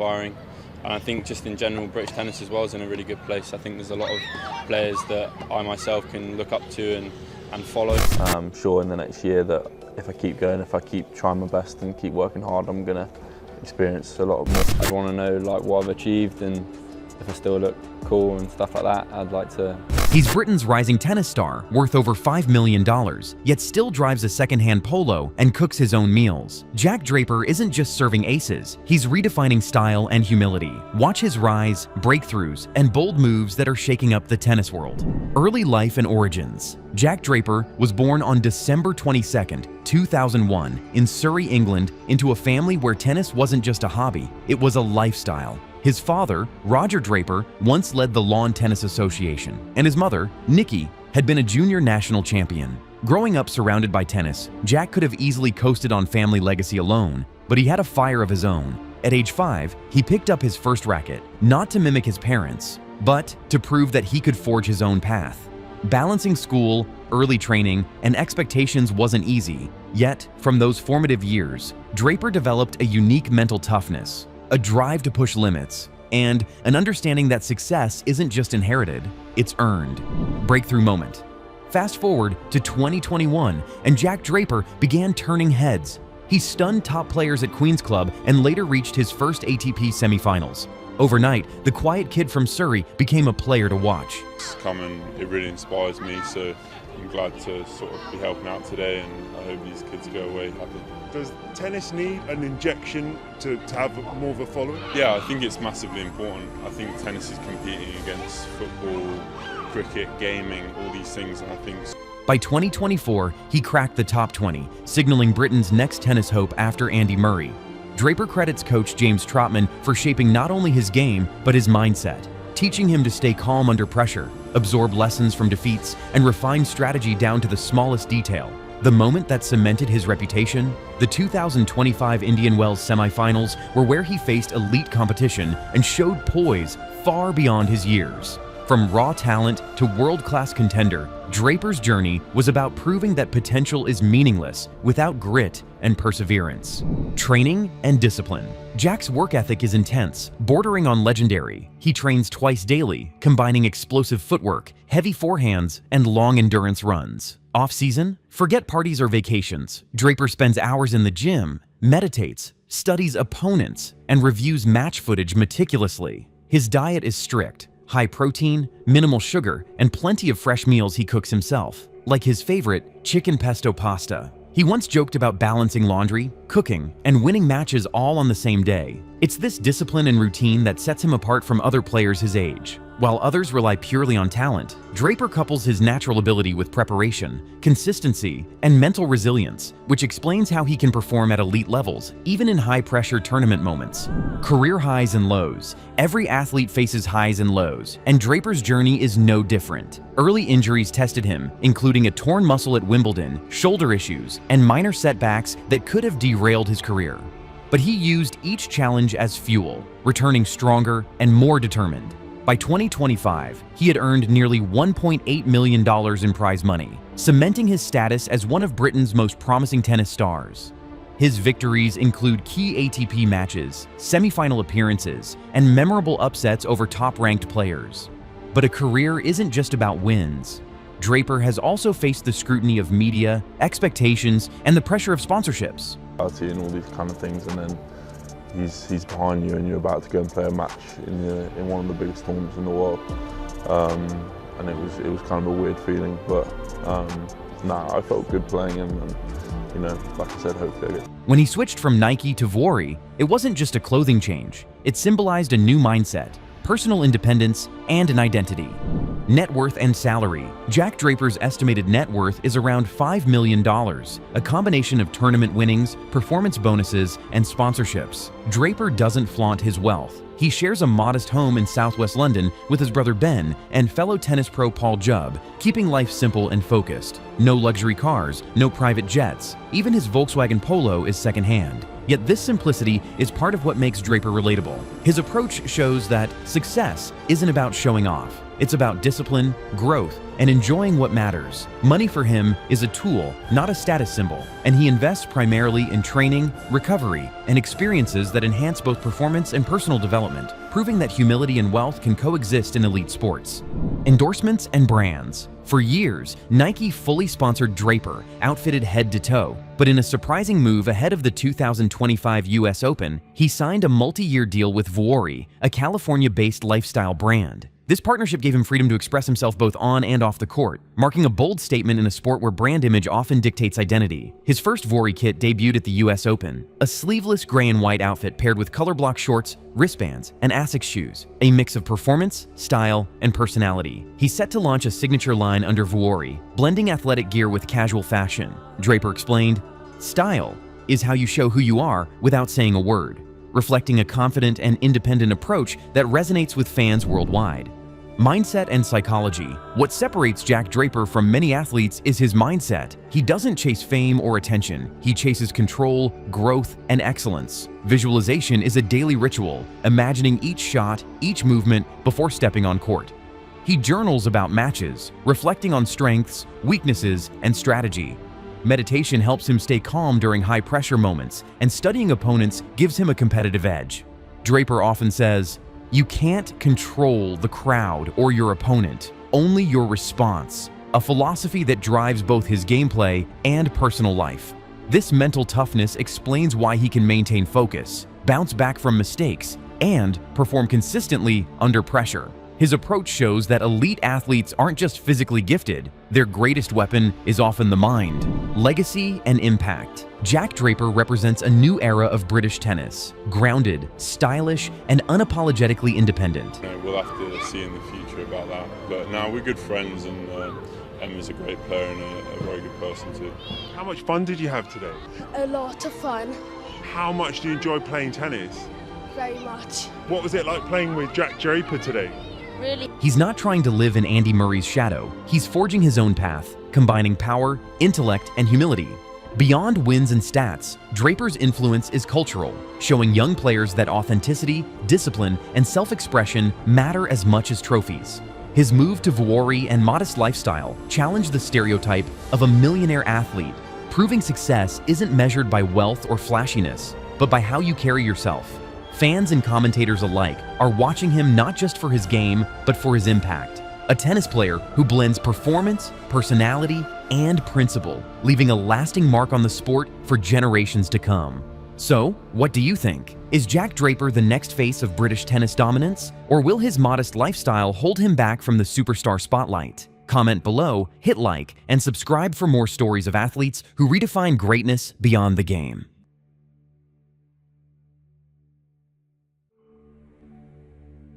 inspiring. And I think just in general, British tennis as well is in a really good place. I think there's a lot of players that I myself can look up to and follow. I'm sure in the next year that if I keep going, if I keep trying my best and keep working hard, I'm going to experience a lot more. I want to know what I've achieved, and if I still look cool and stuff like that, I'd like to. He's Britain's rising tennis star, worth over $5 million, yet still drives a second-hand Polo and cooks his own meals. Jack Draper isn't just serving aces, he's redefining style and humility. Watch his rise, breakthroughs, and bold moves that are shaking up the tennis world. Early life and origins. Jack Draper was born on December 22, 2001, in Surrey, England, into a family where tennis wasn't just a hobby, it was a lifestyle. His father, Roger Draper, once led the Lawn Tennis Association, and his mother, Nikki, had been a junior national champion. Growing up surrounded by tennis, Jack could have easily coasted on family legacy alone, but he had a fire of his own. At age 5, he picked up his first racket, not to mimic his parents, but to prove that he could forge his own path. Balancing school, early training, and expectations wasn't easy, yet, from those formative years, Draper developed a unique mental toughness, a drive to push limits, and an understanding that success isn't just inherited, it's earned. Breakthrough moment. Fast forward to 2021, and Jack Draper began turning heads. He stunned top players at Queen's Club and later reached his first ATP semifinals. Overnight, the quiet kid from Surrey became a player to watch. It really inspires me, so I'm glad to sort of be helping out today, and I hope these kids go away happy. Does tennis need an injection to have more of a following? Yeah, I think it's massively important. I think tennis is competing against football, cricket, gaming, all these things, and I think... By 2024, he cracked the top 20, signaling Britain's next tennis hope after Andy Murray. Draper credits coach James Trotman for shaping not only his game, but his mindset, teaching him to stay calm under pressure, absorb lessons from defeats, and refine strategy down to the smallest detail. The moment that cemented his reputation, the 2025 Indian Wells semifinals were where he faced elite competition and showed poise far beyond his years. From raw talent to world-class contender, Draper's journey was about proving that potential is meaningless without grit and perseverance. Training and discipline. Jack's work ethic is intense, bordering on legendary. He trains twice daily, combining explosive footwork, heavy forehands, and long endurance runs. Off-season? Forget parties or vacations. Draper spends hours in the gym, meditates, studies opponents, and reviews match footage meticulously. His diet is strict. High protein, minimal sugar, and plenty of fresh meals he cooks himself, like his favorite chicken pesto pasta. He once joked about balancing laundry, cooking, and winning matches all on the same day. It's this discipline and routine that sets him apart from other players his age. While others rely purely on talent, Draper couples his natural ability with preparation, consistency, and mental resilience, which explains how he can perform at elite levels, even in high-pressure tournament moments. Career highs and lows. Every athlete faces highs and lows, and Draper's journey is no different. Early injuries tested him, including a torn muscle at Wimbledon, shoulder issues, and minor setbacks that could have derailed his career. But he used each challenge as fuel, returning stronger and more determined. By 2025, he had earned nearly $1.8 million in prize money, cementing his status as one of Britain's most promising tennis stars. His victories include key ATP matches, semifinal appearances, and memorable upsets over top-ranked players. But a career isn't just about wins. Draper has also faced the scrutiny of media, expectations, and the pressure of sponsorships. And all these kind of things, and then he's behind you and you're about to go and play a match in one of the biggest tournaments in the world, and it was kind of a weird feeling, but I felt good playing him, and like I said, hopefully I get. When he switched from Nike to Vuori, it wasn't just a clothing change. It symbolized a new mindset, personal independence, and an identity. Net worth and salary. Jack Draper's estimated net worth is around $5 million, a combination of tournament winnings, performance bonuses, and sponsorships. Draper doesn't flaunt his wealth. He shares a modest home in southwest London with his brother Ben and fellow tennis pro Paul Jubb, keeping life simple and focused. No luxury cars, no private jets. Even his Volkswagen Polo is secondhand. Yet this simplicity is part of what makes Draper relatable. His approach shows that success isn't about showing off. It's about discipline, growth, and enjoying what matters. Money for him is a tool, not a status symbol, and he invests primarily in training, recovery, and experiences that enhance both performance and personal development, proving that humility and wealth can coexist in elite sports. Endorsements and brands. For years, Nike fully sponsored Draper, outfitted head to toe. But in a surprising move ahead of the 2025 US Open, he signed a multi-year deal with Vuori, a California-based lifestyle brand. This partnership gave him freedom to express himself both on and off the court, marking a bold statement in a sport where brand image often dictates identity. His first Vuori kit debuted at the US Open, a sleeveless gray and white outfit paired with color block shorts, wristbands, and Asics shoes, a mix of performance, style, and personality. He's set to launch a signature line under Vuori, blending athletic gear with casual fashion. Draper explained, "Style is how you show who you are without saying a word," reflecting a confident and independent approach that resonates with fans worldwide. Mindset and psychology. What separates Jack Draper from many athletes is his mindset. He doesn't chase fame or attention. He chases control, growth, and excellence. Visualization is a daily ritual, imagining each shot, each movement before stepping on court. He journals about matches, reflecting on strengths, weaknesses, and strategy. Meditation helps him stay calm during high-pressure moments, and studying opponents gives him a competitive edge. Draper often says, "You can't control the crowd or your opponent, only your response," a philosophy that drives both his gameplay and personal life. This mental toughness explains why he can maintain focus, bounce back from mistakes, and perform consistently under pressure. His approach shows that elite athletes aren't just physically gifted, their greatest weapon is often the mind. Legacy and impact. Jack Draper represents a new era of British tennis, grounded, stylish, and unapologetically independent. We'll have to see in the future about that. But now we're good friends, and Emma's a great player and a very good person too. How much fun did you have today? A lot of fun, How much do you enjoy playing tennis? very much. What was it like playing with Jack Draper today? Really? He's not trying to live in Andy Murray's shadow. He's forging his own path, combining power, intellect, and humility. Beyond wins and stats, Draper's influence is cultural, showing young players that authenticity, discipline, and self-expression matter as much as trophies. His move to Vuori and modest lifestyle challenged the stereotype of a millionaire athlete, proving success isn't measured by wealth or flashiness, but by how you carry yourself. Fans and commentators alike are watching him not just for his game, but for his impact. A tennis player who blends performance, personality, and principle, leaving a lasting mark on the sport for generations to come. So, what do you think? Is Jack Draper the next face of British tennis dominance? Or will his modest lifestyle hold him back from the superstar spotlight? Comment below, hit like, and subscribe for more stories of athletes who redefine greatness beyond the game.